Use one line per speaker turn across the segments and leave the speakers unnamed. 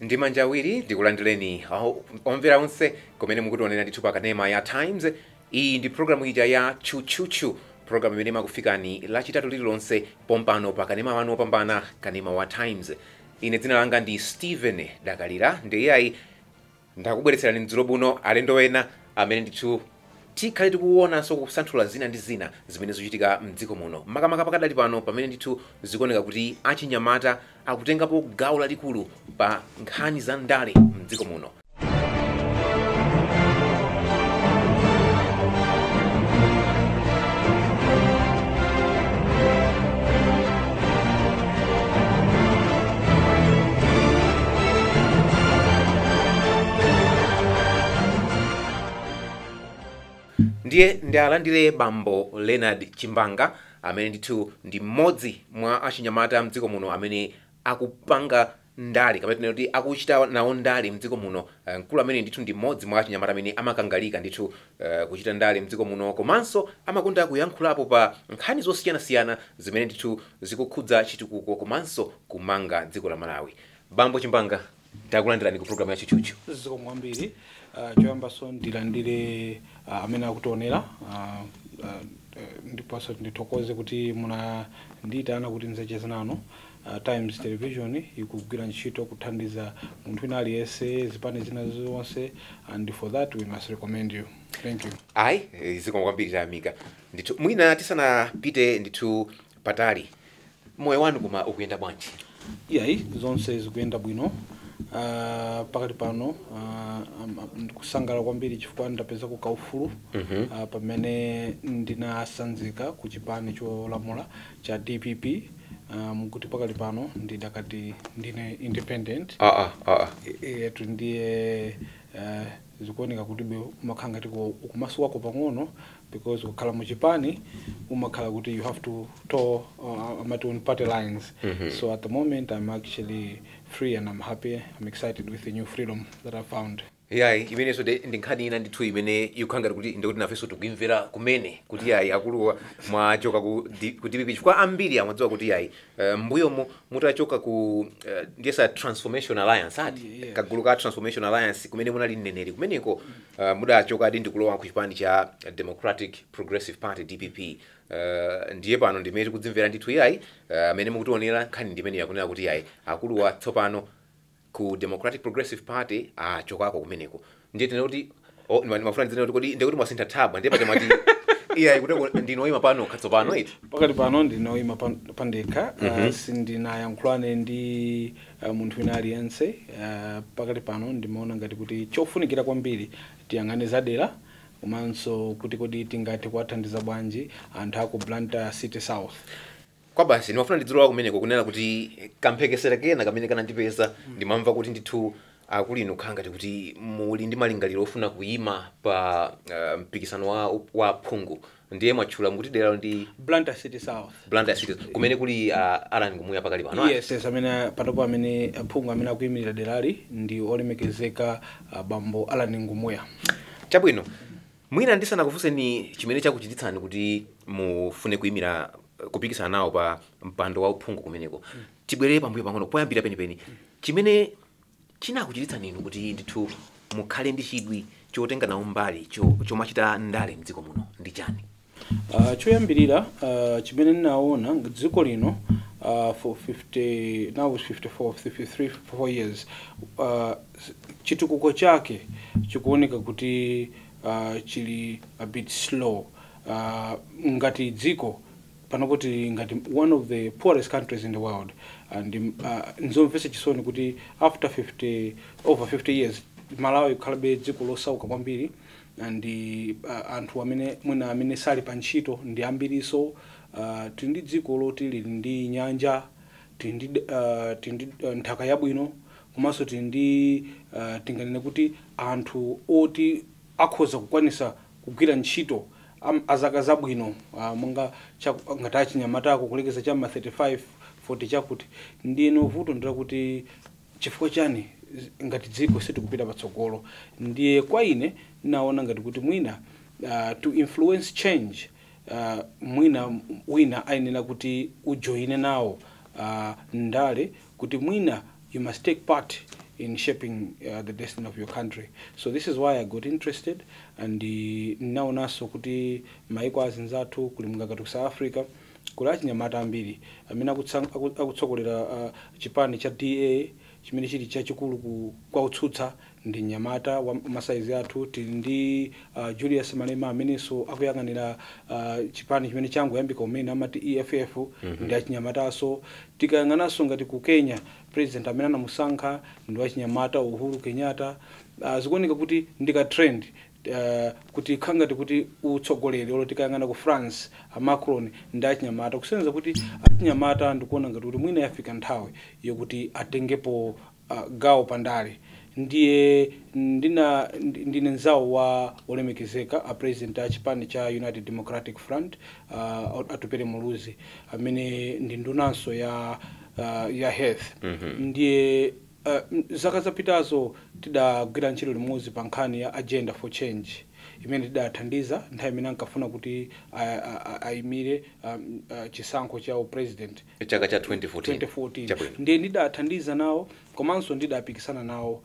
Ndi manja awiri ndikulandireni omvera onse kumene mukutionera ndithu pa kanema ya Times. Iyi ndi programu ija ya Tchutchutchu Programme imene imakufikani lachitatu lililonse pompano pa kanema wanu opambana kanema wa Times. Ine dzina langa ndi Steven Dakalira, ndiye ndakubweretserani mdzulo buno alendo ena amene ndithu tikhale tikuonanso kusanthula zina ndi zina zimene zochitika mdziko muno. Makamaka pakadali pano pamene ndithu zikuoneka kuti achinyamata akutengapo gawo lalikulu pa nkhani za ndale mdziko muno. Ndiye ndalandire bambo Leonard Chimbanga amene ndithu ndi mmodzi mwa achinyamata mdziko muno amene akupanga ndale kapena kuti akuchita nawo ndale mdziko muno. Mkulu amene ndithu ndi mmodzi mwa achinyamata amene amakangalika ndithu kuchita ndale mdziko muno, komanso amakonda kuyankhulapo pa nkhani zosiyanasiyana zimene ndithu zikukhudza chitukuko komanso kumanga dziko la Malawi. Bambo Chimbanga, ndakulandirani ku programu ya Tchutchutchu.
Zikomwambiri choyambaso ndilandire amene akutionera ndiponso ndithokoze kuti muna ndiyitana kuti nzacheza nanu. Times Television ikugwira ntchito kuthandiza munthu wina aliyense zipani zina zonse, and for that we must recommend you. Thank you.
Ai, zikomwambiri tamika. Ndithu mwina tisanapite ndithu patali, moyo wanu koma ukuyenda bwanji?
Yayi, zonse zikuyenda bwino. Pakati pano kusangala kwambiri chifukwa ndapeza kukaufulu pamene ndinasanzika ku chipani cholamula cha DPP. Mkuti pakati pano ndidakati ndine independent. Yetu ndiye zikuoneka kuti umakhanga tiko ukumasuka ko pang'ono, because ukhala mu chipani umakhala kuti you have to toe my own party lines. So at the moment I'm actually free and I'm happy. I'm excited with the new freedom that I found.
Yayi, imene so ndi nkhani ina ndithu imene ikukhanga kuti ndikuti nafeso tukimvera kumene kuti yayi akuluwa mwachoka ku DPP chifukwa ambiri amadziwa kuti yayi mbuyo mutachoka ku ndiyesa Transformation Alliance ati kagulu ka Transformation Alliance kumene munali mneneri kumeneko mudachoka adi ndikulowa ku chipani cha Democratic Progressive Party DPP. Ndiye pano ndimene kudzimvera ndithu yayi amene mukutionera nkhani ndimene yakunena kuti yayi akuluwa tsopano ku Democratic Progressive Party chokako kumeneko. Ndiye tena kuti mafuna ndine kuti ndikuti mwasintha thaba ndiye pati mwati iya kuti ndinoyima pano katsopano iti
pakati pano ndinoyima pandekha. Sindinayankhulane ndi munthu wina aliyense. Pakati pano ndimaona ngati kuti chofunikira kwambiri tiyang'ane zadera komanso kuti kodi tingati kuwathandiza bwanji anthu aku Blantyre City South.
Kwa basi nimafuna ndidzilowa kumeneko kunena kuti kamphekesera kena kamene kanandipeza ndimamva kuti ndithu akulino khanga kuti muli ndi malingaliro ofuna kuyima pa mpikisano wa phungu. Ndiye mwatchula mukuti dera ndi
Blantyre City South.
Blantyre City kumene kuli Alan Ngumuya pakali pano.
Yes, amene patopo amene phungu amene akuyimirira derali ndi olemekezeka bambo Alan Ngumuya.
Chabwino, mwina ndisanakufunseni chimene chakuchititsani kuti mufune kuyimira kupikisana nawo pa mpando wa uphungu kumeneko. Tibwere pambuyo pang'ono poyambira penipeni chimene chinakuchititsani inu kuti ndithu mukhale ndi chidwi chotenga nawo mbali chomachita ndale mdziko muno ndi chani?
Choyambirira chimene ndinaona dziko lino for 50 now is 54 years chitukuko chake chikuoneka kuti chili a bit slow. Ngati dziko panokoti ngati one of the poorest countries in the world, and nzomvesa chisoni kuti after over 50 years Malawi khalabe dziko losauka kwambiri, and anthu amene sali pa ntchito ndi ambiriso. Tindi dziko loti lili ndi nyanja, tindi nthaka yabwino, komanso tinganene kuti anthu oti akhoza kukwanisa kugwira ntchito azaka zabwino monga ngati achinyamata kulekeza cha 35 40 chakuti ndiye vuto ndira kuti chifukwa chani ngati dziko sitikupita patsogolo. Ndiye kwa ine naona ngati kuti mwina to influence change mwina wina ainena kuti ujoine nawo ndale kuti mwina you must take part in shaping the destiny of your country. So this is why I got interested, and now naso kuti maiko azinzathu kuli mngakatu South Africa kuli achinyamata ambiri amene akutsogolera chipani cha DA chimene chili chachikulu kwa utsutsa ndi nyamata wa masaizi athu tili ndi Julius Malema amenenso akuyang'anira chipani chimene changu yambika umene amati EFF ndi achinyamataso. Tikayang'ananso ngati ku Kenya president amene anamusankha ndi wachinyamata Uhuru Kenyatta. Zikuoneka kuti ndika trend kuti khangati kuti utsogoleri olo tikayang'ana ku France Macron ndi achinyamata kusenza kuti achinyamata ndikuona ngati kuti mwina yafika nthawi yokuti atengepo gawo pandale. Ndiye ndine nzawo wa olemekezeka a president a chipani cha United Democratic Front atupere muluzi amene ndi ndunanso ya health. Ndiye zaka zapitazo tidagwira ntchito limodzi pa nkhani ya agenda for change imene tidathandiza nthawi imene ankafuna kuti ayimire chisankho cha president
chaka cha 2014.
Ndiye ndidathandiza nawo komanso ndidapikisana nawo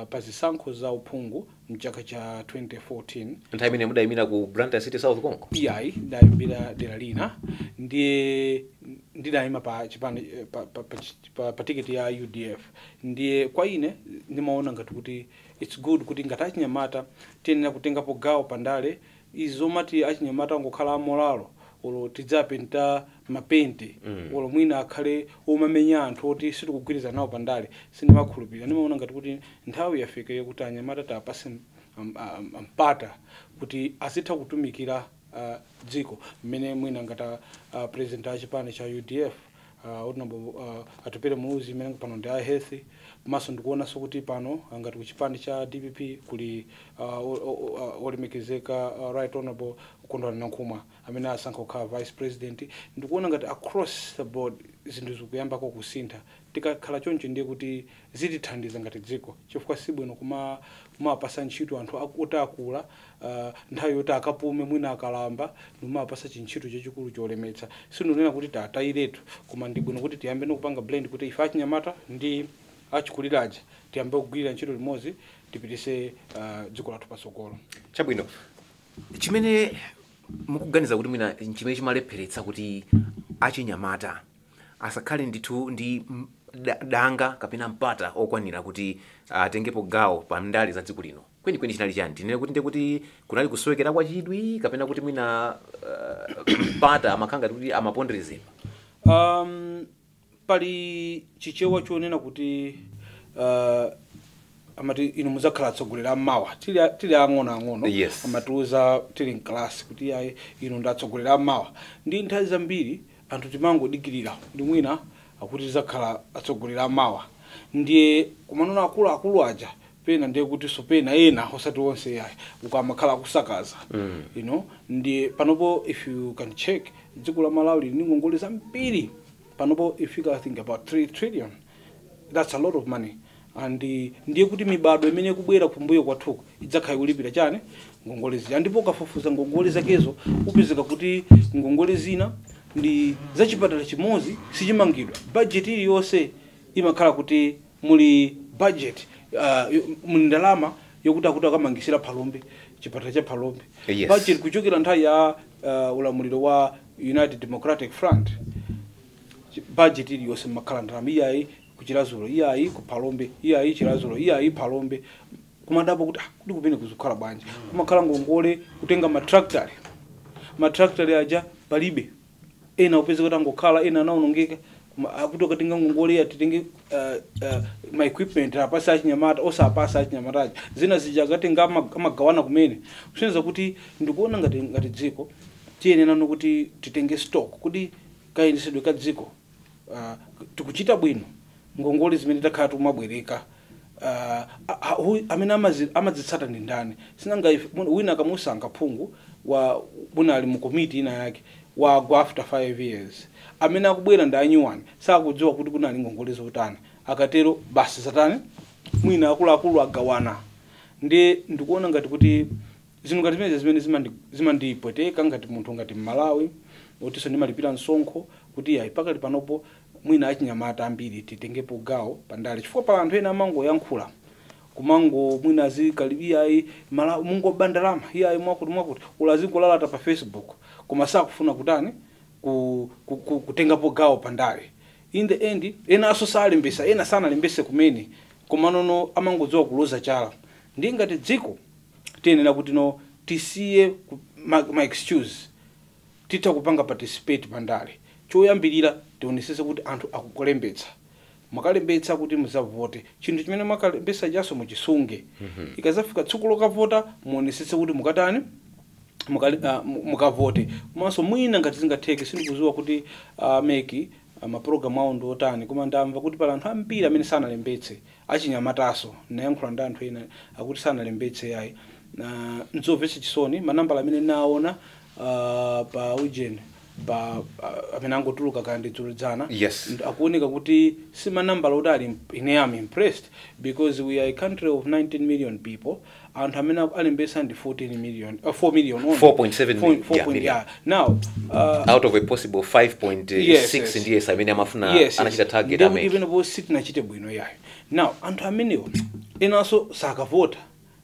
pa zisankho za uphungu mchaka cha 2014.
Nthawi imene mudayimira ku Blantyre City South Congo?
Iyayi ndayimbira dera lina. Ndiye ndidayima pa chipani pa tiketi ya UDF. Ndiye kwa ine ndimaona ngati kuti it's good kuti ngati achinyamata tiyenera kutengapo gawo pandale izo mati achinyamata ngokhala molalo olo tidzapenta mapente olo mwina akhale omamenya anthu oti sitikugwiriza nawo pandale sindimakhulupirira. Ndimaona ngati kuti nthawi yafika yokuti anyamata tapase mpata kuti azitha kutumikira dziko mmene mwina ngati president a chipani cha UDF atupere muluzi imene pano ndi health. Maso ndikuonanso kuti pano ngati ku chipani cha DPP kuli olemekezeka right honorable Kondwani Nankhumwa amene asankha kukhala vice president. Ndikuona ngati across the board zinthu zikuyambako kusintha. Tikakhala choncho ndiye kuti zitithandiza ngati dziko chifukwa sibwino kumapasa ntchito anthu otakula nthawi yoti akapume mwina akalamba ndimapasa chintchito chachikulu cholemetsa. Sindinena kuti tatayiretu koma ndibwino kuti tiyambe kupanga blend kuti ife achinyamata ndi achikuliraja tiyambe kugwirira ntchito limodzi tipitise dziko lathu patsogolo.
Chabwino chimene mukuganiza kuti mwina chimene chimalepheretsa kuti achinyamata asakhale ndithu ndi danga kapena mpata okwanira kuti atengepo gawo pa ndale za dziko lino kwenikweni chinali chani? Tinene kuti ndiye kuti kunali kusowekera kwa chidwi kapena kuti mwina mpata amakhanga kuti amaponderezedwa?
Pali chichewa chonena kuti amati inu muzakhala atsogolera mawa tili ang'ono
yes.
Amatiuza tili mklasi kuti ayi inu ndatsogolera mawa. Ndi nthawi zambiri anthu timangodikirira ndi mwina akuti zakhala atsogolera mawa. Ndiye kumanona akulu aja pena ndiye kuti sopena ena osati onse yayi ukamakhala kusakaza you know. Ndiye panopo if you can check dziko la Malawi lili ngongole zambiri panopo if you think about 3 trillion, that's a lot of money. And ndiye kuti mibado imene kubwera kumbuyo kwathuko idzakhala kulipira chane ngongole zija. Ndipo kafufuza ngongole zakezo upezeka kuti ngongole zina ndi zachipatala chimodzi sichimangidwa. Budget iliyonse imakhala kuti muli budget muli ndalama yokuti akuti akamangisira Phalombe chipatala cha Phalombe.
Yes.
Budget kuchokera nthawi ya ulamuliro wa United Democratic Front budget iliyonse makhala ndalama iyayi kuchilazulo iyayi ku Phalombe iyayi chilazulo iyayi Phalombe kumadapo kuti kuti kupene kuzikhala bwanji kumakhala ngongole kutenga matractor aja palibe ena upeze kuti angokhala ena anaonongeka akuti akatenga ngongole atitenge my equipment apasa achinyamata osapasa achinyamata zina zija akatenga amagawana kumene kusenza kuti ndikuona ngati dziko tiyenera nokuti titenge stock kuti kayendesedwe ka dziko tikuchita bwino ngongole zimene takhala tumabwereka amene amazitsata ndi ndani sinanga wina kamusankha phungu wa bunali mu committee ina yake wa after 5 years amene akubwera ndi anyuwani sakudziwa kuti kunali ngongole zotani akatero basi satani mwina akulu agawana. Ndikuona ngati kuti zinthu ngati zimene zimandipweteka ngati munthu ngati Malawi otiso ndimalipira msonkho kuti yayi pakali panopo mwina achinyamata ambiri titengepo gawo pandale chifukwa pala anthu ena amangoyankhula kumango mwina azikalibia mungoba ndalama iyayi mwakuti ulazikulala pa Facebook koma sakufuna kutani kutengapo gawo pandale. In the end ena aso salembesa ena sana lembese kumene koma nono amangodziwa kuloza chala. Ndi ngati dziko tiyenera kuti no tisiye my excuse tita kupanga participate pandale. Choyambirira tionesese kuti anthu akukolembetsa makalembetsa kuti muzavote chinthu chimene makalembesa jaso muchisunge ikazafika tsiku lokavota muonesese kuti mukatani mukavote komanso mwina ngati zingatheke sindikuziwa kuti meki maprogramu awo ndi otani koma ndamva kuti pala anthu ambiri amene sanalembetse achinyamataso nayankhula ndi anthu ena akuti sanalembetse yayi nzomvetsa chisoni manambala amene naona pa ujeni amene angotuluka kandi dzuludzana akuoneka kuti si manambala otali. Ine am impressed because we are a country of 19 million people anthu amene alembesa ndi 4 million only
4.7 million.
Yeah. Now
out of a possible 5.6 ndiye samene amafuna anachita target amene
even bo sitting achite bwino yayo. Now anthu amenewo enaso sakavota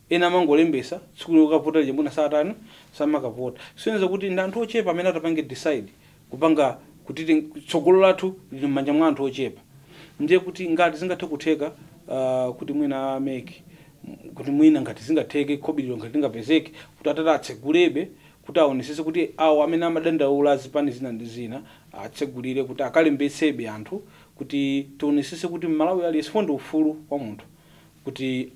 ena mangolembesa sikulu kavota lije mbona satani samakavota senza kuti ndi anthu ochepa amene atapange decide kupanga kuti tsogolo lathu lili m'manja mwa anthu ochepa. Ndiye kuti ngati zingathe kutheka kuti mwina make kuti mwina ngati zingatheke khobiliro ngati ngapezeke kuti atatsegulebe kuti aonesese kuti awo amene amadandaula azipani zina ndi zina atsegulire kuti akalembetsebe anthu kuti tionesese kuti Malawi ali sifonde ufulu kwa munthu kuti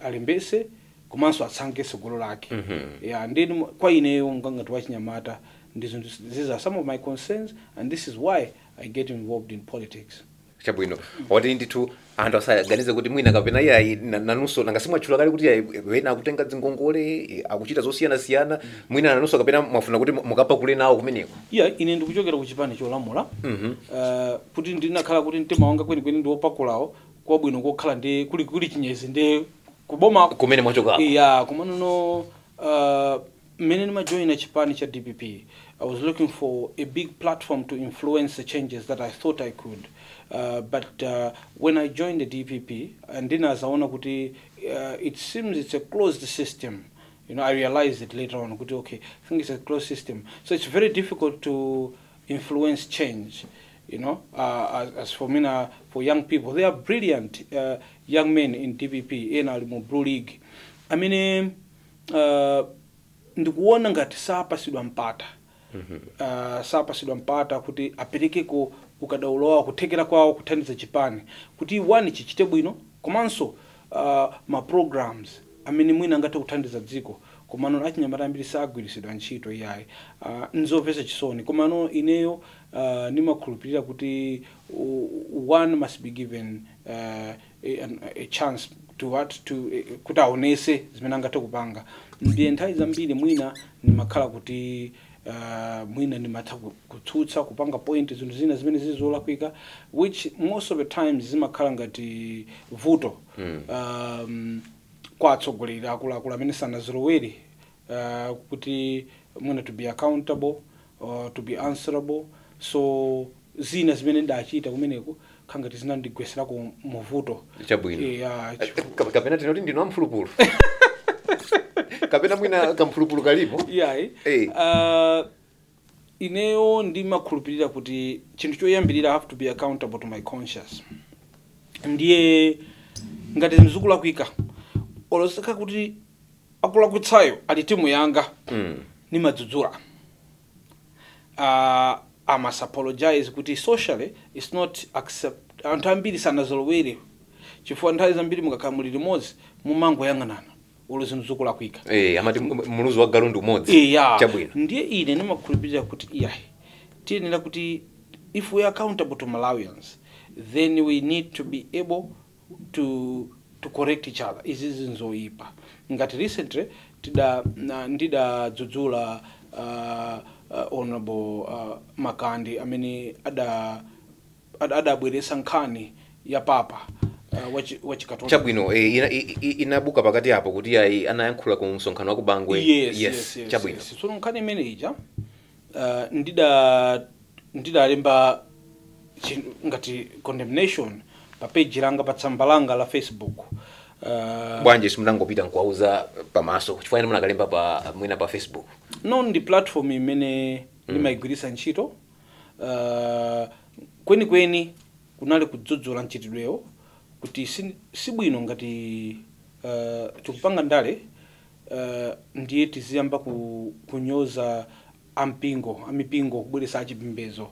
alembese komanso atsanke tsogolo lake. Yeah, ndeni kwa ineyo ngati wachinyamata these are some of my concerns and this is why I get involved in politics.
Chabwino wati ndithu anthu asaganize kuti mwina kapena iyayi nanunso nangasimwatchula kale kuti iyayi wena akutenga dzingongole akuchita zosiyana mwina nanunso kapena mwafuna kuti mukapa kule nawo kumeneko.
Yeah, ine ndikuchokera ku chipani cholamula kuti ndinakhala kuti mtima wanga kwenikweni ndi wopakulawo kwa bwino kokhala ndi kuli chinyezi ndi kuboma
kumene mwachoka.
Yeah, kumanono mene ndimajoina chipani cha DPP. I was looking for a big platform to influence the changes that I thought I could. But when I joined the DPP, and then as I kuti it seems it's a closed system. You know, I realized it later on. Okay, I think it's a closed system. So it's very difficult to influence change. You know, as for me, for young people, they are brilliant young men in DPP in Alimo Blue League. I mean, ndikuona ngati sapasidwa mpata. Sapasidwa mpata kuti apereke ko ukadaulowa kuthekera kwawo kuthandiza chipani kuti wani chichite bwino komanso ma programs amene mwina ngati kuthandiza dziko komano achinyamata ambiri sagwirisidwa ntchito iyayi nzomvetsa chisoni komano ineyo nimakhulupirira kuti one must be given a chance to kuti aonese zimene angathe kupanga. Ndiye nthawi zambiri mwina nimakhala kuti mwina nimatha kutsutsa kupanga point zinthu zina zimene zizolakwika which most of the times zimakhala ngati vuto kwa atsogoleri akuluakulu amene sanazilowere kuti mwina to be accountable to be answerable. So zina zimene ndachita kumeneko khangati zinandigweserako muvuto.
Chabwino kapena tinoti ndino amfulupulu kapena mwina kamfulupulu kalipo.
Yeah. Ineyo ndimakhulupirira kuti chinthu choyambirira I have to be accountable to my conscience. Ndiye ngati mzukulakwika olosaka kuti akulakwitsayo ali timu yanga nimadzudzula. I must apologize kuti socially it's not accept anthu ambiri sanazolowere chifukwa nthawi zambiri mukakhala limodzi mumangoyang'anana olozi mzukulakwika
amati muluzi wa galu ndi umodzi. Chabwino
ndiye ine nimakhulupirira kuti iyayi tiyenera kuti if we are accountable to Malawians then we need to be able to correct each other. Izi zinzoyipa ngati recently ndidadzudzula honorable Makandi amene adabweresa nkhani ya papa wachikatolika.
Chabwino inabuka pakati apo kuti yayi anayankhula ku msonkhano wa kubangwe.
Yes.
Chabwino
so nkhani imene ija ndidalemba ngati condemnation pa page langa pa tsamba langa la Facebook.
Bwanje simunangopita nkwauza pamaso chifukwa ine munakalemba pa mwina pa Facebook.
No, ndi platform imene limayigwirisa ntchito. Kweni kunali kudzudzula ntchitidweyo kuti sibwino ngati tikupanga ndale ndiye tiziyamba kunyoza amipingo kubweresa achipembedzo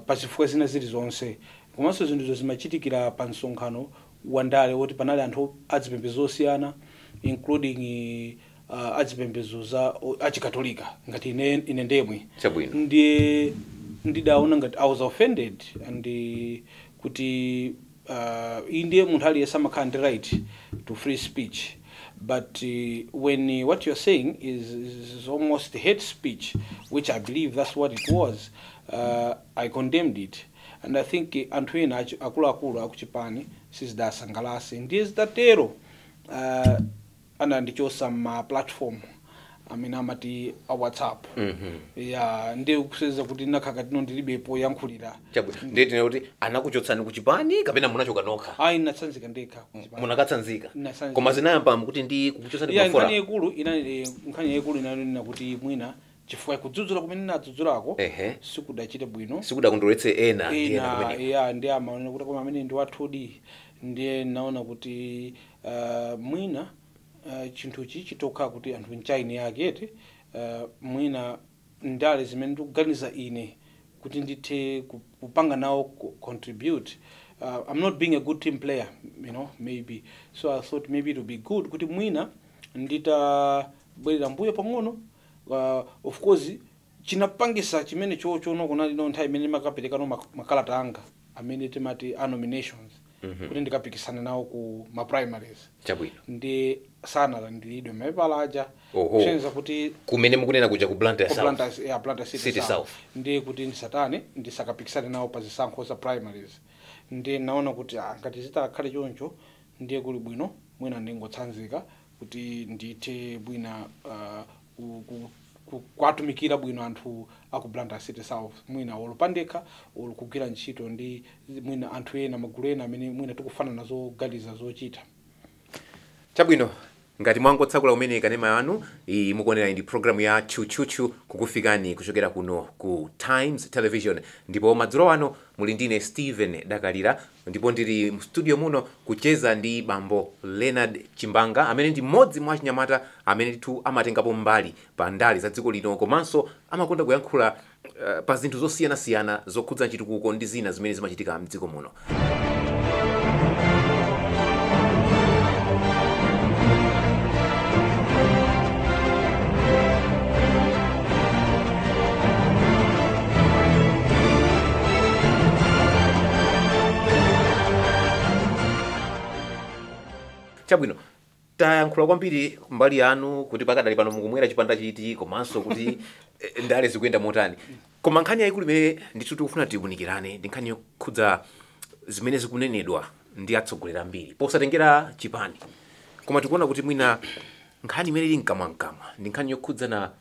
pa zifukwa zina zilizonse. Komanso zinthu zimachitikira pa msonkhano wa ndale woti panali anthu azipembedzo osiyana including azipembedzo za achikatolika ngati ine ndemwe.
Chabwino.
Ndiye ndidaona ngati I was offended and kuti indiye munthu aliyesa amakhala ndi right to free speech, but when what you're saying is almost hate speech, which I believe that's what it was, I condemned it. And I think anthu ena akuluakulu akuchipani sizidasangalase ndiye zidatero anandichosa ma platform amene amati a WhatsApp. Ya ndiye kuseza kuti nakhaka tino ndilibepo yankhulira.
Ndiye tine kuti anakuchotsani kuchipani kapena munachoka nokha?
Ayi natsanzika ndekha.
Munakatsanzika. Koma zinayamba kuti ndi kukuchotsani kwa fora.
Nkhani yaikulu inanena kuti mwina chifukwa kudzudzula kumene nadzudzulako sikudachite bwino.
Sikudakondoletse ena ndiye kumene.
Ya ndiye amaona kuti koma amene ndi wathudi ndiye naona kuti mwina chinthu chichitoka kuti anthu nchaini yake mwina ndale zimene ndikuganiza ine kuti ndithe kupanga nawo contribute. I'm not being a good team player, maybe. So I thought maybe it would be good kuti mwina nditabwerera mbuyo pang'ono. Of course chinapangisa chimene chono kunali no nthawi imene makapereka no makalata anga amene timati nominations kuti ndikapikisana nawo ku ma primaries.
Chabwino.
Ndi sana ndilidwe mapalaja kusenza kuti
kumene mukunena kuja ku Blantyre
City South ndi kuti ndisatane ndisakapikisane nawo pa zisankho za primaries. Ndi naona kuti ngati zitakhale choncho ndiye kuli bwino mwina ndingotsanzika kuti ndithe bwina kwatumikira bwino anthu aku Blantyre City South mwina olupandeka olukugwira ntchito ndi mwina anthu ena magulu ena amene mwina tikufana nazo galiza zochita.
Chabwino, ngati mwangotsakula umene kanema yanu mukuonera ndi programu ya Tchutchutchu kukufikani kuchokera kuno ku Times Television, ndipo madzulo ano muli ndine Steven Dakalira, ndipo ndili mu studio muno kucheza ndi bambo Leonard Chimbanga amene ndi mmodzi mwa achinyamata amene tu amatengapo mbali pa ndale za dziko lino komanso amakonda kuyankhula pa zinthu zosiyanasiyana zokhudza chitukuko ndi zina zimene zimachitika mdziko muno. Chabwino, tayankhula kwambiri mbali yanu kuti pakadali pano mukumwera chipanda chiti komanso kuti ndale zikuyenda motani. Koma nkhani yayikulu imene ndithu tikufuna tikunikirane ndi nkhani yokhudza zimene zikunenedwa ndi atsogoleri ambiri posatengera chipani. Koma tikuona kuti mwina nkhani imene ili mkamwamkamwa ndi nkhani yokhudza na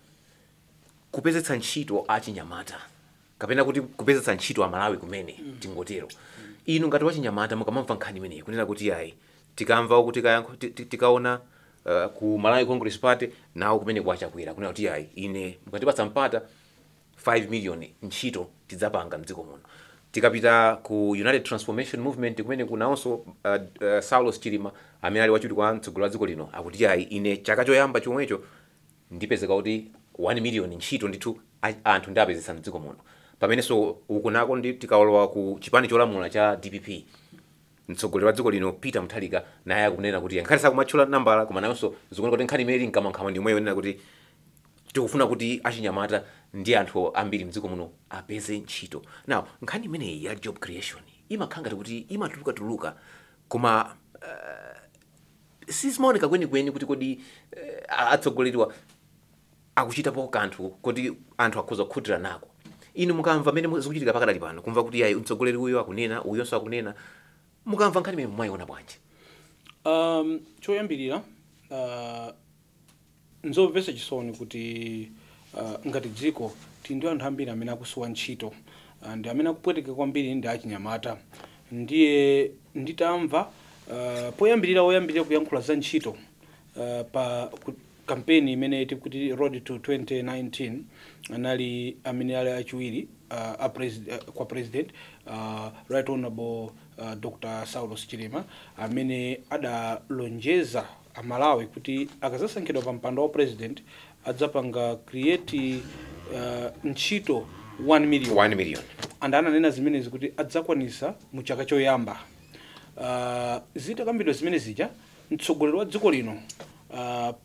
kupezetsa ntchito achinyamata kapena kuti kupezetsa ntchito a Malawi kumene tingotero. Inu ngati wachinyamata mukamamva nkhani imeneyi kunena kuti yayi tikamva kuti tikaona ku Malawi Congress Party nawo kumene kwachakwera kunena kuti yayi ine mukatipatsa mpata 5 million ntchito tidzapanga mdziko muno. Tikapita ku United Transformation Movement kumene kunaonso Saulos Chilima amene ali wachiwiri kwa mtsogoleri wa dziko lino akuti yayi ine chaka choyamba chomwecho ndipezeka kuti 1 million ntchito ndithu anthu ndapezesa mdziko muno. Pamenenso ukunako ndi tikawolowa ku chipani cholamula cha DPP mtsogoleri wa dziko lino Peter Mutharika naye akunena kuti nkhani sakumatchula nambala koma nayonso zikuona kuti nkhani imene nkamwankhama ndi mweyo nena kuti tikufuna kuti achinyamata ndi anthu ambiri mdziko muno apeze ntchito. Now nkhani imeneyi ya job creation imakhala ngati kuti imatuluka koma sizimaoneka kwenikweni kuti kodi atsogoleriwa akuchitapo kanthu kuti anthu akhoza kukhutira nako. Inu mukamva amene zikuchitika pakadali pano kumva kuti yayi mtsogoleri uyo akunena uyonso akunena mukamva nkhani imene mwayiona bwanji?
Choyambirira nzomvetsa chisoni kuti ngati dziko ndi anthu ambiri amene akusowa ntchito and amene akupweteka kwambiri ndi achinyamata. Ndiye nditamva woyambirira kuyankhula za ntchito pa kampeni imene tikuti Road to 2019 anali amene ali achiwiri kwa president Right Honorable Dr. Saulos Chilima amene adalonjeza Malawi kuti akazasankhidwa pa mpando wa president adzapanga create ntchito 1 million and ananena zimenezi kuti adzakwanisa mu chaka choyamba. Zitakambidwa zimene zija mtsogoleri wa dziko lino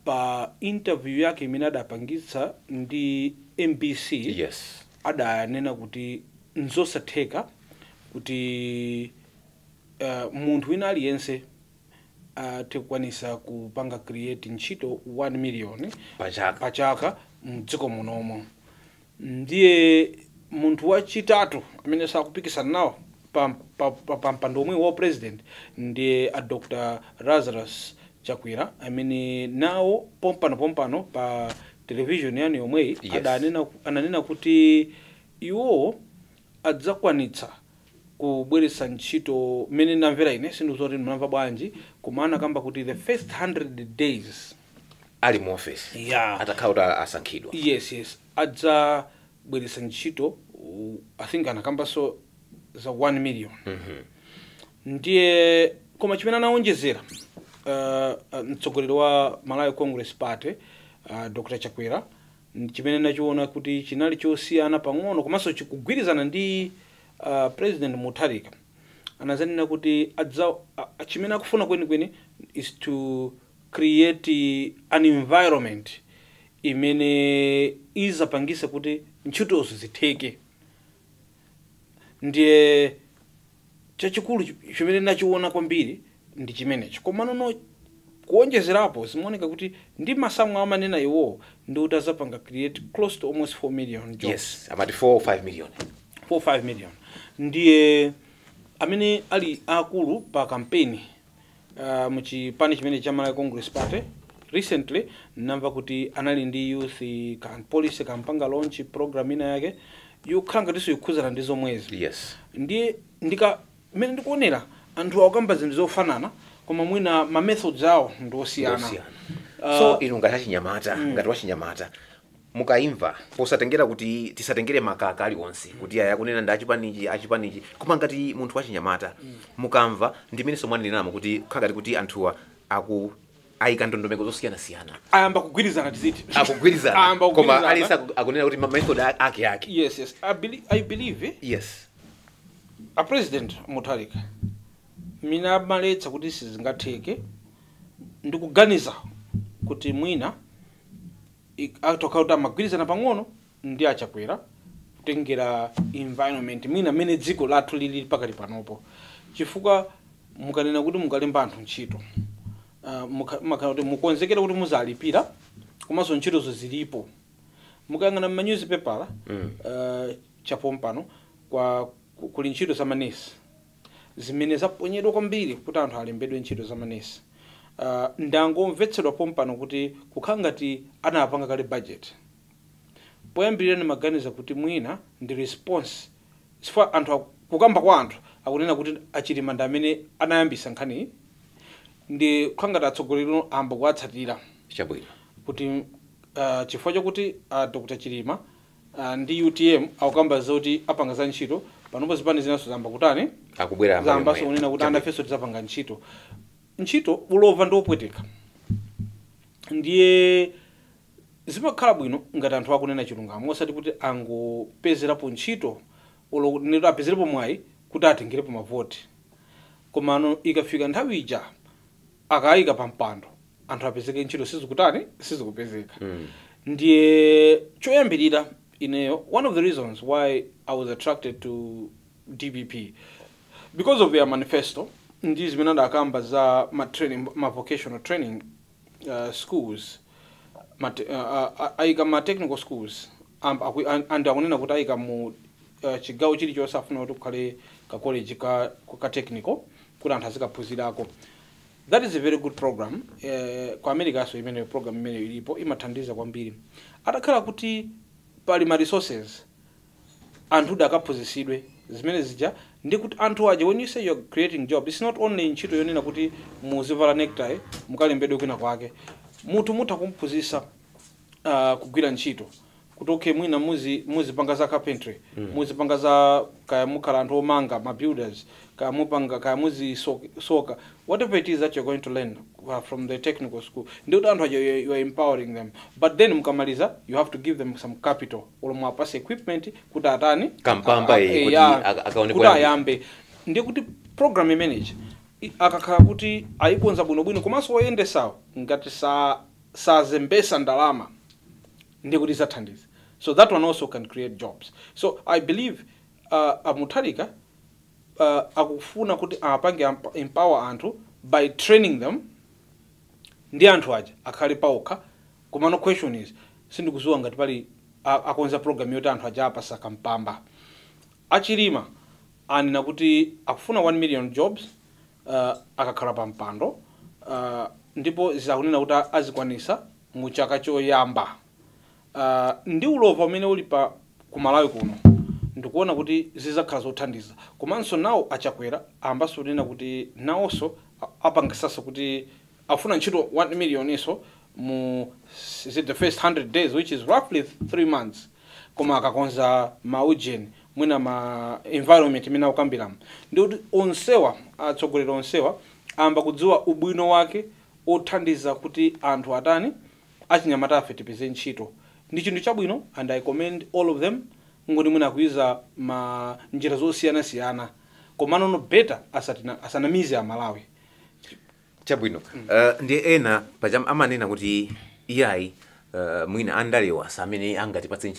pa interview yake imene adapangitsa ndi MBC adanena kuti nzosatheka kuti munthu wina aliyense tekwanisa kupanga create ntchito 1 million pa chaka mdziko munomo. Ndiye munthu wachitatu amene sakupikisana nawo pa mpando omwe wa president ndiye Dr. Lazarus Chakwera amene nawo pompano pa television yani yomwe ananena kuti iwo adzakwanitsa kubweretsa ntchito mene namvera ine sindizoti mnamva bwanji kumana kamba kuti the first 100 days
ali mu office atakhala asankhidwa.
Yes adzabweretsa ntchito I think anakamba so za 1 million. Ndiye koma chimene anaonjezera mtsogoleri wa Malawi Congress Party Dr. Chakwera chimene nachiona kuti chinali chosiyana pang'ono komanso chikugwirizana ndi President Mutharika anazanena kuti chimene akufuna kwenikweni is to create an environment imene izapangisa kuti ntchitozo zitheke. Ndiye chachikulu chimene nachiona kwambiri ndi chimenecho koma nono kuonjezerapo zimaoneka kuti ndi masamu amanena iwo ndi kuti azapanga create close to almost 4 million jobs.
Yes, about 4 or 5 million.
4 or 5 million. Ndiye amene ali akulu pa campaign muchipani chimene cha Malawi Congress Party recently namva kuti anali ndi youth policy kampanga launch program ina yake yokhanga ndiso yokhuzana ndi zomwezi.
Yes.
Ndiye mene ndikuonera anthu akamba zinthu zofanana koma mwina ma methods awo ndosiyana.
So inu ngati achinyamata ngati wachinyamata mukaimva posatengera kuti tisatengere makaka ali onse kuti aya kunena ndi achipanichi koma ngati munthu wachinyamata mukamva ndimene somwanenamo kuti khangati kuti anthuwa ayika ndondomeko zosiyana
ayamba kugwirizana tiziti
akugwirizana koma alisa akunena kuti method ake.
Yes I believe
yes
a president Mutharika mina maletsa kuti sizingatheke ndikuganiza kuti mwina atokauta magwirizana pang'ono ndi Achakwera kutengera environment mwina mene dziko lathu lili pakali panopo chifukwa mukanena kuti mukalemba anthu ntchito mukonzekera kuti muzalipira komanso ntchitozo zilipo mukayang'ana ma newspaper chapompano kuli ntchito za manesi zimene zaponyedwa kwambiri kuti anthu alembedwe ntchito za manesi. Ndangomvetsedwa pompano kuti kukhangati anapanga kale budget poyambirira maganiza kuti mwina ndi response sifwa anthu kukamba kwa anthu akunena kuti Achilima ndi amene anayambisa nkhani ndi kukhangati atsogoleri amba kuwatsatira
chabwino
kuti chifukwa chakuti Dr. Chilima ndi UTM akukamba zoti apanga za ntchito panopo zipani zinaso zamba kutani
akubwera
zamba so unena kuti andafeso tizapanga ntchito ulova ndiopweteka. Ndiye zimakhala bwino ngati anthu akunena chilungamo osati kuti angopezerapo ntchito olo apezerepo mwayi kuti atengerepo mavoti komano ikafika nthawi ija akayika pa mpando anthu apezeke ntchito sizikupezeka. Ndiye choyambirira ineyo one of the reasons why I was attracted to DPP because of their manifesto ndi zimene ndakamba za ma vocational training schools ayika ma technical schools and akunena kuti ayika mu chigawo chilichonse afuna kuti kukhale ka college ka technical kuti anthu azikaphunzirako. That is a very good program. Kwa America so imene program imene ilipo imathandiza kwambiri atakhala kuti pali ma resources anthu dakaphunzitsidwe zimene zija ndi kuti anthu aja when you say you're creating job, it's not only ntchito yonena kuti muzivala necktie mukalembedwe kwina kwake. Munthu mutha kumphunzitsa kugwira ntchito kuti okay mwina muzipanga za carpentry, muzipanga za kaya mukhala anthu omanga ma builders, kaya mupanga kaya muzisoka, whatever it is that you're going to learn from the technical school, ndi kuti anthu aja you are empowering them. But then mukamaliza you have to give them some capital or mwapasa equipment kuti atani
kampamba kuti akaone
kuti ayambe. Ndi kuti program manager akakhala kuti ayikonza bwinobwino komanso oyendesawo ngati sazembesa ndalama ndi kuti zathandiza. So that one also can create jobs. So I believe Mutharika akufuna kuti apange empower anthu by training them ndi anthu aja akhale paokha. Koma no question is sindikuzuwa ngati pali akonza program yoti anthu aja apasa kampamba. Achilima anena kuti akufuna 1 million jobs akakhala pa mpando ndipo zizakunena kuti azikwanisa mu chaka choyamba. Ndi ulova umene uli pa ku Malawi kuno ndikuona kuti zizakhala zothandiza. Komanso nawo achakwera ambaso kunena kuti nawonso apangisaso kuti afuna ntchito 1 million iso mu the first 100 days, which is roughly 3 months. Koma akakonza maujeni mwina ma environment imene akukambiramo ndi kuti onsewa atsogoleri onsewa amba kudziwa ubwino wake othandiza kuti anthu atani achinyamata afe tipeze ntchito. Ndi chinthu chabwino and I commend all of them ngoti mwina kuiza ma njira zosiyana-siyana komano no better asanamize Malawi.
Chabwino. Ndi ena pajam amanena kuti iyayi mwina andalewa samene angatipatse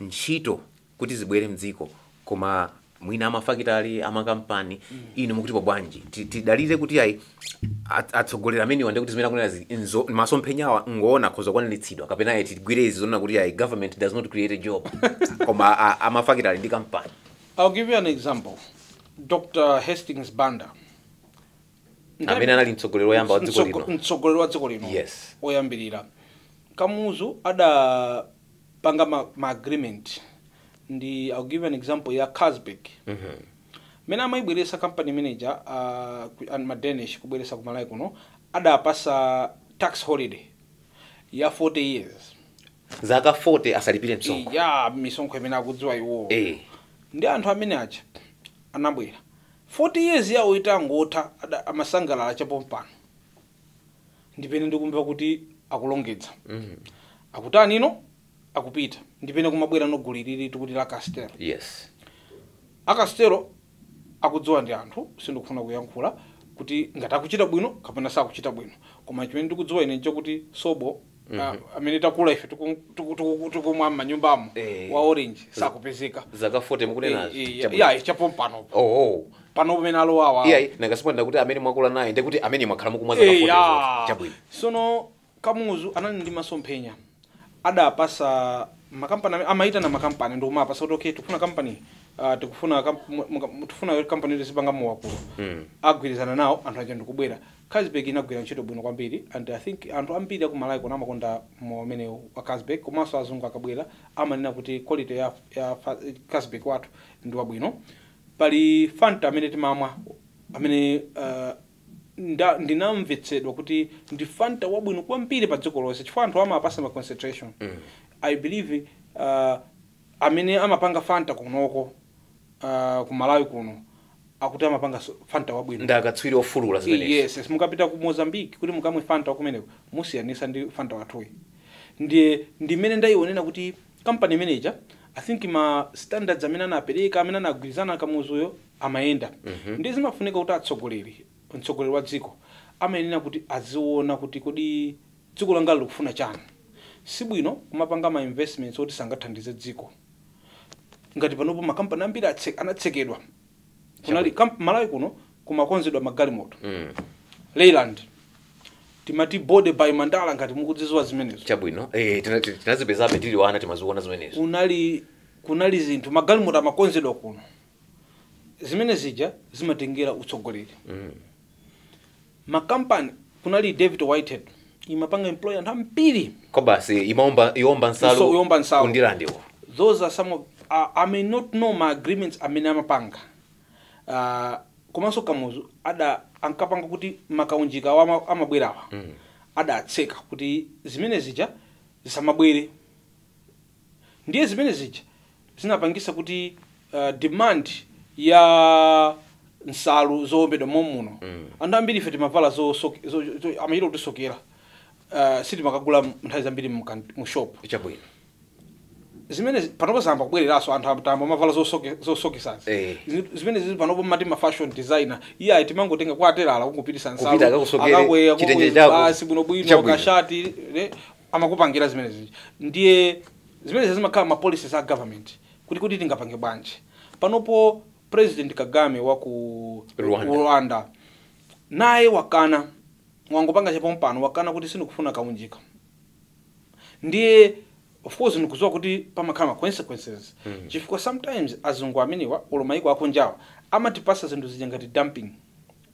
ntchito kuti zibwere mdziko koma mwina amafakitali amakampani ino mukuti bwanji tidalire kuti ayi atsogolera amene wande kuti zimene akunena masomphenyawa ngoona khoza kwanitsidwa kapena eti tigwire izi zona kuti ayi government does not create a job koma amafakitali ndi kampani.
I'll give you an example. Dr. Hastings Banda
amene anali mtsogoleri woyamba wa dziko lino.
Mtsogoleri wa dziko lino.
Yes.
Oyambirira. Kamuzu adapanga ma agreement. Ndi I'll give an example ya Kazbek. Mena amaibweresa company manager ma Danish kubweresa ku Malawi kuno adapasa tax holiday ya 40 years.
Zaka 40 asalipire msonkho.
Ya misonkho imene akudziwa iwo. Ndi anthu amene acha anabwera 40 years yawo itangotha amasangalala chapompano. Ndipene ndikumva kuti akulongedza. Akutani ino akupita ndipene kumabwera noguliriri tikuti la Castelo.
Yes.
Akastelo akudziwa ndi anthu sindikufuna kuyankhula kuti ngati akuchita bwino kapena sakuchita bwino koma chimene ndikudziwa ine nchokuti sobo amene takula ife tikumwa m'manyumbamo wa orange sakupezeka.
Zaka 40 mukunenazi.
Ya chapompano. Pano pamene alowawa.
Iya nangasipanda kuti amene mwakula naye ndikuti amene mwakhala mukumwa zaka 40 chabwino.
Sono Kamuzu anali ndi masomphenya adapasa makampani amaita na makampani ndo mapasa kuti okay tikufuna company tikufuna company lisipanga mowakulu agwirizana nawo anthu aja ndikubwera. Kazbek inagwira ntchito bwino kwambiri and I think anthu ambiri aku Malawi kuna amakonda momene wa Kazbek komanso azungu akabwera amanena kuti quality ya Kazbek wathu ndi wabwino. Pali Fanta amene timamwa amene ndinamvetsedwa kuti ndi Fanta wabwino kwambiri pa dziko lonse chifukwa anthu amapasa ma concentration. I believe amene amapanga Fanta kunoko ku Malawi kuno akuti amapanga Fanta wabwino.
Ndakatswiri ofulula zimenezi.
Yes, mukapita ku Mozambique kuti mukamwe Fanta wakumeneko musiyanisa ndi Fanta wathuyi. Ndi mene ndayionena kuti company manager I think ma standards amene anapereka amene anagwirizana Kamuzuyo amayenda. Ndi zimafunika kuti atsogoleri wa dziko amayenera kuti aziona kuti kodi dziko langa likufuna chani. Sibwino kumapanga ma investments oti sangathandize dziko. Ngati panopo makampani ambiri anatsekedwa. Kunali Malawi kuno kumakonzedwa magalimoto. Leonard timati bode by Mandala ngati mukudziziwa zimenezo.
Chabwino. Tinazipezabe tili wana timaziona zimenezo.
Kunali zinthu magalimoto amakonzedwa kuno. Zimene zija zimatengera utsogoleri. Makampani kunali David Whitehead imapanga employer anthu ambiri.
Kobasi iomba nsalu
Undilandiwo. Those are some of I may not know my agreements amene amapanga. Komanso Kamuzu ankapanga kuti makaunjika amabwerawa. Ada atseka kuti zimene zija zisamabwere. Ndiye zimene zija zinapangisa kuti demand ya nsalu zowombedwa momuno. Anthu ambiri ife timavala amachita kuti sokera. Sitimakagula nthawi zambiri mu shop.
Chabwino.
Zimene panopo zamba kubwereraso anthu amtambo amavala zosokesazi. Zimene zili panopo mati ma fashion designer. Iya timangotenga kwa aterala kungupitisa nsalu. Akakweya basi bwino kashati amakupangira zimene zija. Ndiye zimene zimakhala ma policies za government. Kuti tingapange bwanji. Panopo President Kagame wa ku Rwanda naye wakana wangopanga chapompano wakana kuti sinukufuna kaunjika. Ndiye of course nikuzwa kuti pamakhala consequences. Chifukwa sometimes azungu ameniwa olomaiko akunjawa amatipasa zinthu zija ngati dumping.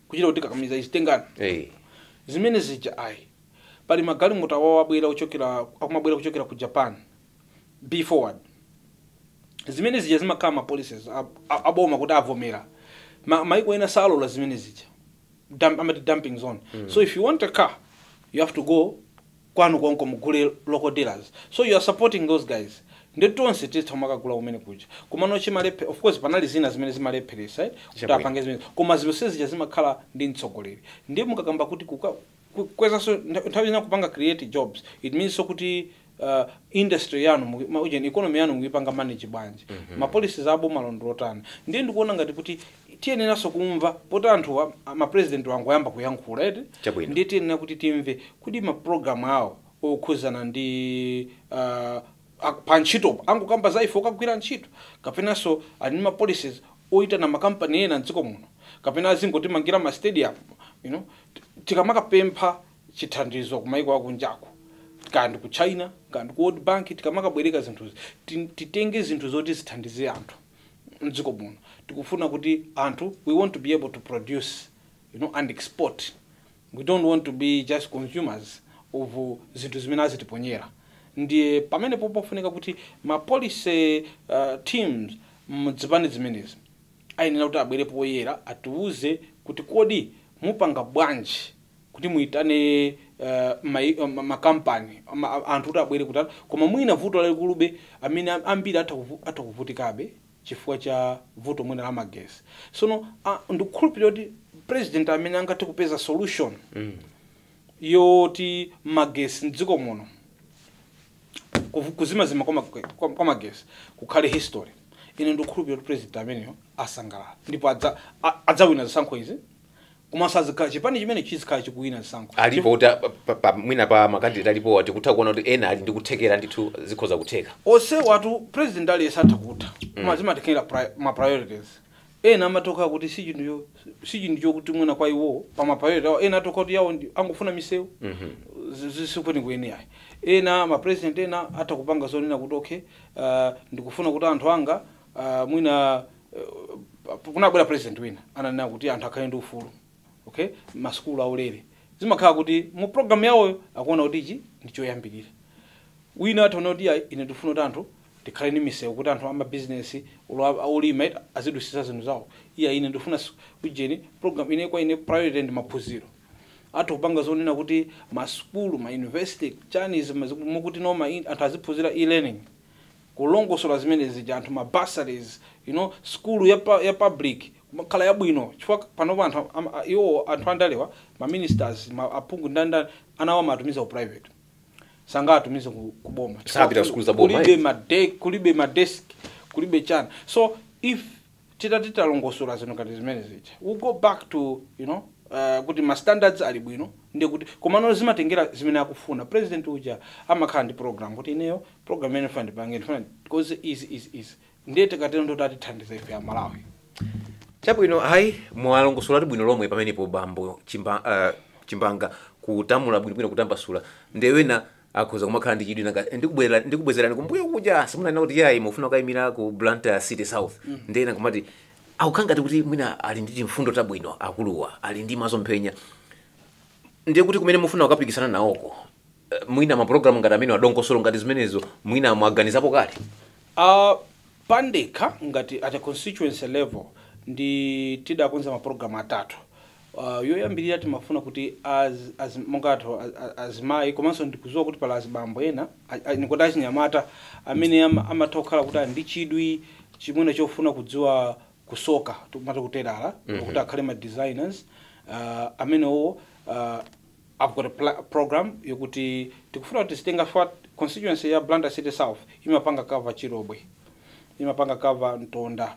Kuchita kuti kakamiza izitengana. Zimene zija pali magali mutawawa akumabwera kuchokera ku Japan. Be forward. Zimene zija zimakhala ma policies aboma kuti avomera. Maiko ena salola zimene zija. Amati dumping zone. So if you want a car, you have to go kwanu konko mugule local dealers. So you are supporting those guys. Ndetonse tithamakagula umene kuja. Kumano chimalepe of course panali zina zimene zimalepheresa, right? Kutapange zimene. Koma zibose zija zimakhala ndi mtsogoleri. Ndiye mukakamba kuti kweza so nthawi ina kupanga create jobs. It means so kuti industry yanu economy yanu muyipanga manage bwanji. Ma policies abo malondotana. Ndiye ndikuona ngati kuti tiyenera so kumva pota anthu ma president wangu yamba kuyankhula eti. Ndiye tiyenera kuti timve kuti ma program awo okhuzana ndi pa ntchito angukamba za ifo kagwira ntchito kapena so ali ma policies oita na makampani ena mdziko muno kapena azingotimangira ma stadium, you know, tikamakapempha chithandizo kumaiko akunjako kandi ku China kandi ku World Bank tikamakabwereka zinthuzi titenge zinthu zoti zithandize anthu mdziko muno. Tikufuna kuti anthu we want to be able to produce, you know, and export. We don't want to be just consumers of zinthu zimene azitiponyera. Ndiye pamene pofunika kuti ma policy teams mdzipani zimenezi ayenera kuti abwerepo poyera atiuze kuti kodi mupanga bwanji kuti muitane makampani anthu kuti abwere kutana koma mwina vuto lalikulube amene ambiri atakuvutikabe chifukwa cha vuto mwina la magesi. Sono ndikukhulupirira kuti president amene angathe kupeza solution yoti magesi mdziko muno kuzimazima kwa magesi kukhale history. Ine ndikukhulupirira kuti president ameneyo asangalala ndipo adzawina zisankho izi. Kumasazi chipani chimene chizikhala chikuwina zisankho.
Alipo mwina pa makandidate alipo tikutha kuona kuti ena ali ndikuthekera ndithu zikhoza kutheka.
Ose watu president ali esatha kutha. Koma zimatekera ma priorities. Ena amatoka kuti sijindu chokuti mwina kwa iwo pa ma priority ena atoka kuti yawo angofuna misewu. Zisukuni kuene yayi. Ena ma president ena atakupanga zonena kuti okay ndikufuna kuti anthu anga mwina kunabwera president wina ananena kuti anthu akhale ndi ufulu. Okay, maskulu aulere zimakhala kuti mu program yawo akuona kuti ichi ndichoyambirira. Wina ataona kuti ine ndifuna kuti anthu tikhale ni misewu kuti anthu ama business ulima azidusisa zinthu zawo. Ine ndifuna ujeni program ine kwa ine priority ndi maphunziro. Atakupanga zonena kuti maskulu ma university Chinese mukuti no anthu aziphunzira e-learning kulongosola zimene zija anthu ma bursaries, you know, school ya public makhala yabwino chifukwa panopo anthu iwo anthu andalewa ma ministers aphungu ndanda anawa matumiza ku private sanga atumiza kuboma
sabira school za boma
kulibe ma desk kulibe chana. So if tita longosola zino ngati zimene zija we go back to, you know, kuti ma standards ali bwino ndiye kuti komano zimatengera zimene akufuna president uja amakhala ndi program kuti ineyo program ene fund bange because is ndiye tikatero ndo tatithandiza ife ya Malawi.
Chabwino mwalongosola bwino lomwe pamenepo bambo Chimbanga kutamula bwino kutambasula ndewena akhoza kumakhala ndi chidwi nanga ndikubwezerani kumbuyo kuja simunanena kuti yayi mufuna kuyimira ku Blantyre City South ndena kumati akukhangati kuti mwina ali ndi mfundo tabwino akuluwa ali ndi mazomphenya ndiye kuti kumene mufuna ukapikisana nawoko mwina ma program ngati amene wadongosolo ngati zimenezo mwina mwaganizapo kale.
pandekha ngati at a constituency level ndi tidakonza maprogram atatu. Yoyambirira timafuna kuti mongato azimayi komanso ndikuziwa kuti pala azibambo ena nikuti achinyamata amene amatha kukhala kuti ndi chidwi chimene chofuna kudziwa kusoka tumata kuterala kuti akhale ma designers amenewo I've got a program yokuti tikufuna kuti sitenga constituency ya Blantyre City South imapanga cover Chirobwe, imapanga cover Ntonda,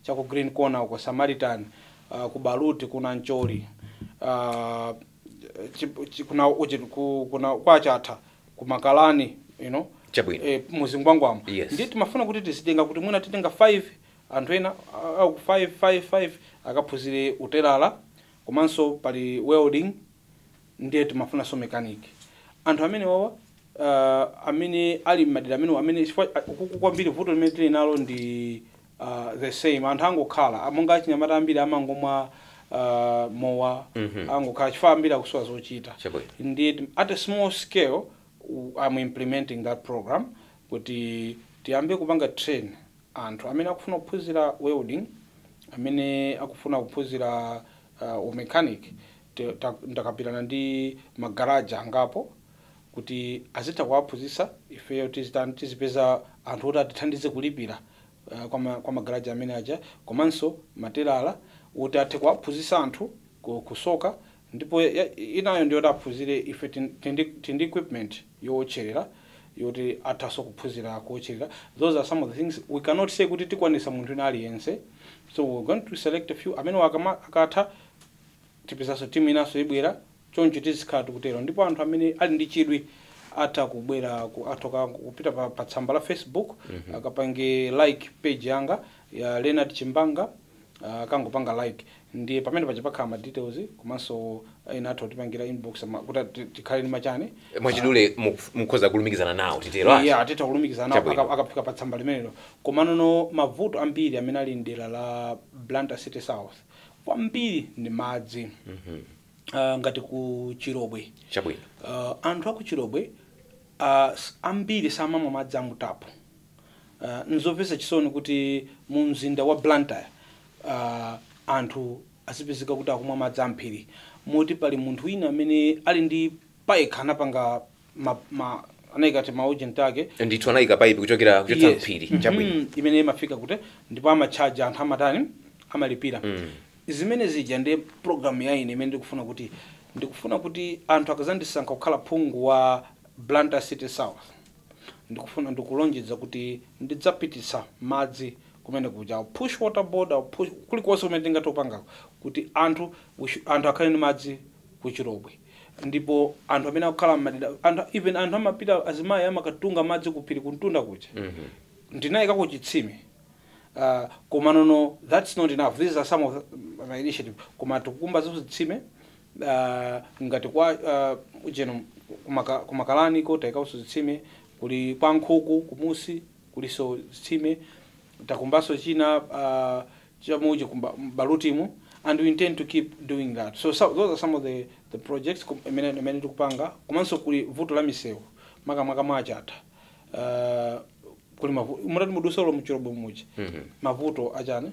chako Green Corner uko Samaritan, kubaluti kuna Nchori, kuna kwa Chata, kumakalani, you know, muzingwangwamu.
Yes.
Ndi timafuna kuti tisitenga kuti mwina titenga 5 anthu ena au 5 akaphunzire uterala komanso pali welding ndiye timafuna so mechanic. Anthu amene wawa amene ali madera amene amene kwambiri vuto limene tili nalo ndi the same anthu angokhala amonga achinyamata ambiri amangomwa mowa angokhala chifukwa ambiri akusowa zochita. Indeed, at a small scale I'm implementing that program kuti tiyambe kupanga train anthu amene akufuna kuphunzira welding, amene akufuna kuphunzira mechanic. Ndakapirana ndi magaraja angapo kuti azita kuwaphunzitsa ifeyo tizipeza anthu oti atithandize kulipira kwa magaraja amene aja komanso materiala kuti athe kuwaphunzitsa anthu kusoka ndipo inayo ndiyo taphunzire ife tindi equipment yocherera yoti athaso kuphunzira kuocherera. Those are some of the things we cannot say kuti tikwanisa munthu ina aliyense, so we're going to select a few amene akatha tipisaso timu inaso ibwera choncho tizikhala tikutero ndipo anthu amene ali ndi chidwi atha kubwera atoka kupita pa tsamba la Facebook akapange like page yanga ya Leonard Chimbanga akangopanga like ndiye pamene pachipakhala ma details komanso inatho tipangira inbox kuti tikhale ni machane
mwachidule mukhoza kulumikizana nawo titero ati
yeah tita kulumikizana nawo akafika pa tsamba limenelo komano mavuto ambiri amene ali ndera la Blantyre City South kwambiri ni madzi ngati ku Chirobwe
chabwino
anthu aku Chirobwe ambiri samamwa madzi amutapo. Nzopesa chisoni kuti mu mzinda wa Blantyre anthu asipezeka kuti akumwa madzi amphiri moti pali munthu wina amene ali ndi pipe anapanga anaikati maujent ake
ndithu anaika pipe kuchokera mphiri chabwino
imene imafika kuti ndipo amacharge anthu amatani amalipira. Zimene zija ndi program ya ine imene ndikufuna kuti anthu akazandisankha kukhala phungu wa Blantyre City South ndikulonjeza kuti ndidzapitisa madzi kumene kuja push water board au push kulikonse kumene tingatopanga kuti anthu akhale ndi madzi ku Chirobwe ndipo anthu amene akukhala m'madera even anthu amapita azimayi amakatunga madzi kuphiri kuntunda kuja ndinayika ku chitsime. Komanono that's not enough. These are some of my initiative. Koma tukumba zitsime ngati kwa ujeno kumakalani ko taika zitsime kuli kwa nkhuku kumusi kuli so zitsime takumbaso china chamuji balutimu and we intend to keep doing that. So those are some of the projects emene tukupanga komanso kuli vuto la misewu maka mwachata kuli murati mudusolo muchirobwe muchi mavuto ajane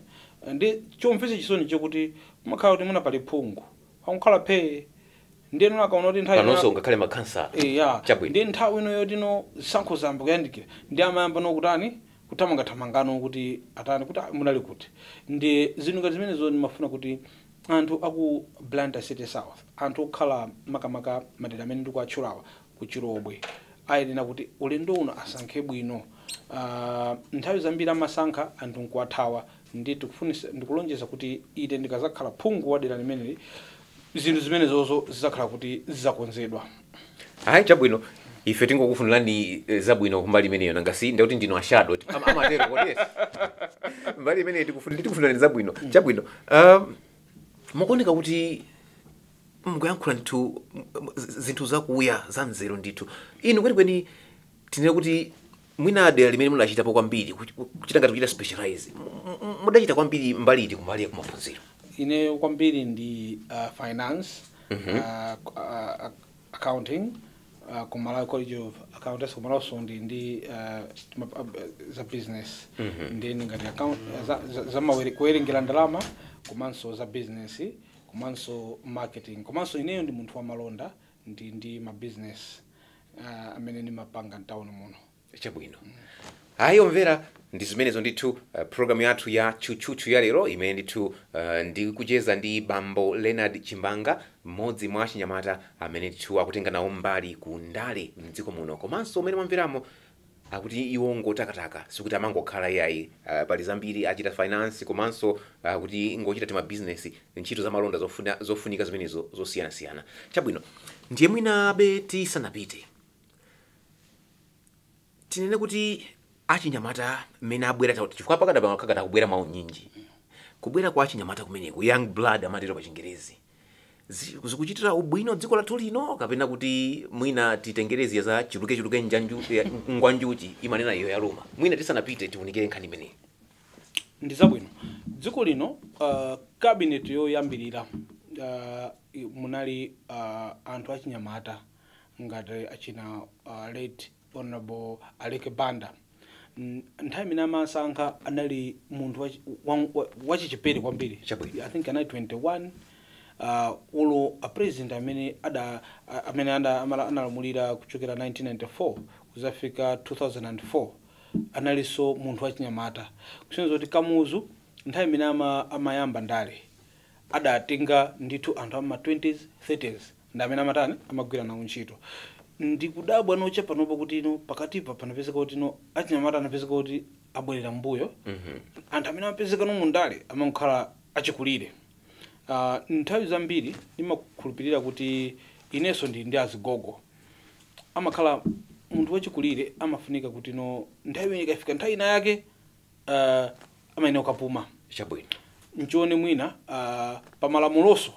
ndi chomvese chisoni chokuti makhala kuti muna pali phungu akukhala phe ndiye nona kaona kuti nthawi
panonso ngakhale makhansa
ndi nthawi ino yoti no sankho zambo kuyandikira ndi amayamba nokutani kuthamangathamangano kuti atani kuti munali kuti ndi zinthu ngati zimenezo ndimafuna kuti anthu aku Blantyre City South anthu okhala makamaka madera amene ndikuatchulawa ku Chirobwe ayenera kuti ulendo uno asankhe bwino. Nthawi zambiri amasankha anthu nkuwathawa ndikulonjeza kuti ine ndikazakhala phungu wa dera limeneli zinthu zimenezozo zizakhala kuti zizakonzedwa.
Hayi chabwino ife tingokufunirani zabwino kumbali imeneyo nangasi ndikuti ndino ashado amatero kodi mbali imeneyo tikufunirani zabwino chabwino. Mukuoneka kuti mukuyankhula ndithu zinthu zakuya za nzeru ndithu inu kwenikweni tinene kuti mwina dera limene munachitapo kwambiri kuchita ngati kuchita specialize mudachita kwambiri mbali iti kumbali ya kumaphunziro?
Ine kwambiri ndi finance, accounting, ku Malawi College of Accountancy komanso ndi za business then ngati account za kuwerengera ndalama komanso za business komanso marketing komanso ineyo ndi munthu wa malonda ndi ma business amene ndimapanga mtown muno.
Chabwino. Hayi omvera ndi zimenezo ndithu program yathu ya Tchutchutchu ya lero imene ndithu ndi kucheza ndi bambo Leonard Chimbanga, mmodzi mwa achinyamata amene ndithu akutenga nawo mbali ku ndale mdziko muno komanso umene mwamveramo akuti iwo ngotakataka sikuti amangokhala yayi pali zambiri achita finance komanso kuti ngochita tema business ntchito za malonda zofunika zimenezo zosiyana-siyana. Chabwino ndiye mwina abe tisanapite tinene kuti achinyamata mmene abwera chifukwa pakada pakakata kubwera mawu nyinji kubwera kwa achinyamata kumeneku young blood amatero pa Chingerezi zikuchitira ubwino dziko lathu lino kapena kuti mwina titengerezi za chuluke ngwanjuchi imanena iyo ya Roma mwina tisanapite tiunikire nkhani imeneyi.
Ndi zabwino dziko lino cabinet yoyambirira munali anthu achinyamata ngati achina late honorable Aleke Banda. Nthawi imene amasankha anali munthu wachichepere kwambiri. I think anali 21 ulo a president amene analamulira kuchokera 1994 kuzafika 2004 analinso munthu wachinyamata kusonyeza kuti Kamuzu nthawi imene amayamba ndale adatenga ndithu anthu ama 20s 30s ndi amene amatani amagwira nawo ntchito. Ndikudabwa nocha panopo kuti ino pakatipa panapezeka kuti ino achinyamata anapezeka kuti abwerera mbuyo anthu amene amapezeka no mundale amakhala achikulire. Nthawi zambiri ndimakhulupirira kuti inenso ndi azigogo amakhala munthu wachikulire amafunika kuti no nthawi ikafika nthawi ina yake amayenera kapuma.
Chabwino
nchone mwina pamalamuloso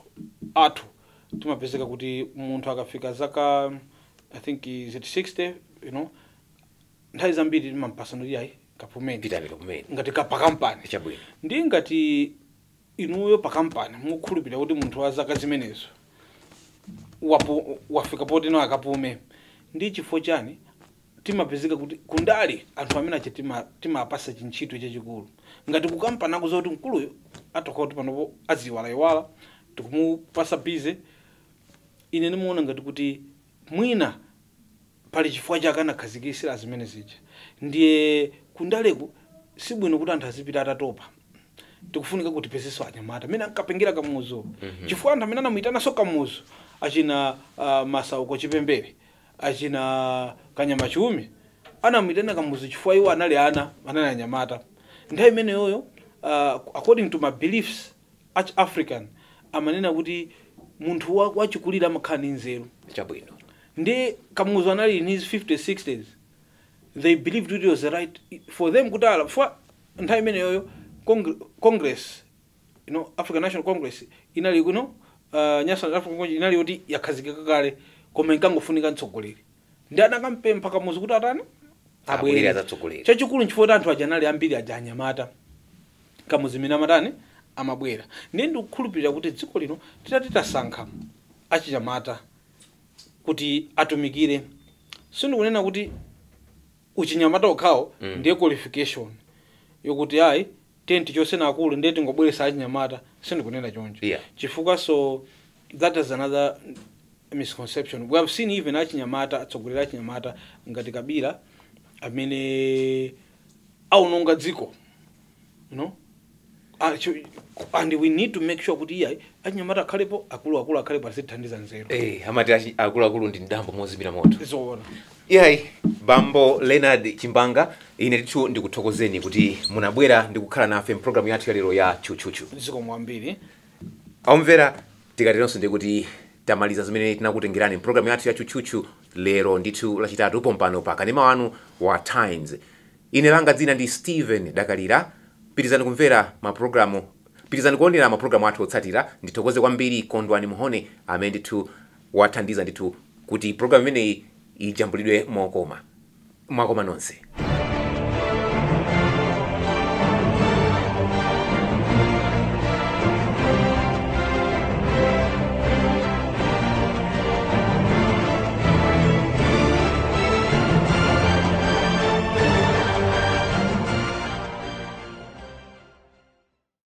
athu timapezeka kuti munthu akafika zaka I think is it 60, you know, nthawi zambiri timampasano yayi kapumeni ngati pa kampani.
Chabwino
ndi ngati inuyo pa kampani mukhulupirira kuti munthu wa zaka zimenezo wafika poti no akapume ndi chifukwa chani timapezeka kuti kundali anthu amene timapasa chintchito chachikulu ngati ku kampani akuza kuti mkuluyo atokha kuti panopo aziwala tikumupasa bize. Ine ndimuona ngati kuti mwina pali chifukwa chake anakhazikisira zimene zija ndiye kundaleku sibwino kuti anthu azipita atatopa. Tikufunika kuti peseso anyamata amene ankapengera Kamuzu chifukwa anthu amene anamuitanaso Kamuzu achina Masauko Chipembere achina Kanyama Chumi anamuitana Kamuzu chifukwa iwo anali anyamata. Nthawi imeneyoyo according to my beliefs African amanena kuti munthu wachikulira amakhala ndi nzeru.
Chabwino
ndi Kamuzu anali in his 50s 60s they believed it was the right for them kutala for nthawi imeneyoyo Congress, you know, African National Congress inali you know National African Congress inali yoti yakhazikika kale koma inkangofunika mtsogoleri ndi anakamupempha Kamuzu kuti atani abwerera
zatsogoleri.
Chachikulu nchifukwa anthu aja anali ambiri aja anyamata Kamuzu mina amatani amabwera. Ndi ndikukhulupirira kuti dziko lino titasankha achinyamata kuti atumikire sindikunena kuti uchinyamata okhawo ndiye qualification yokuti ayi tenti chosena akulu ndiye tingobweresa achinyamata sindikunena choncho. Chifukwa so that is another misconception. We have seen even achinyamata atsogolera achinyamata ngati Kabila amene aunonga dziko, you know, and we need to make sure kuti iyayi achinyamata akhalepo akulu akhalepo asithandiza nzeru.
Amati akulu ndi ndambo mozimira moto.
Zoona.
Yayi bambo Leonard Chimbanga ine ndithu ndikuthokozeni kuti munabwera ndikukhala nafe program yathu ya lero ya Tchutchutchu.
Ziko mwambiri.
Aumvera tikateronso ndikuti tamaliza zimene tinakutengerani program yathu ya Tchutchutchu lero ndithu lachitatu pompano pa kanema wanu wa Times. Ine langa dzina ndi Steven Dakalira. Pitizani kumvera maprogramu, pitizani kuonera maprogramu athu otsatira. Ndithokoze kwambiri Kondwani Muhone amene ndithu wathandiza ndithu kuti program imeneyi ijambulidwe mwakoma nonse.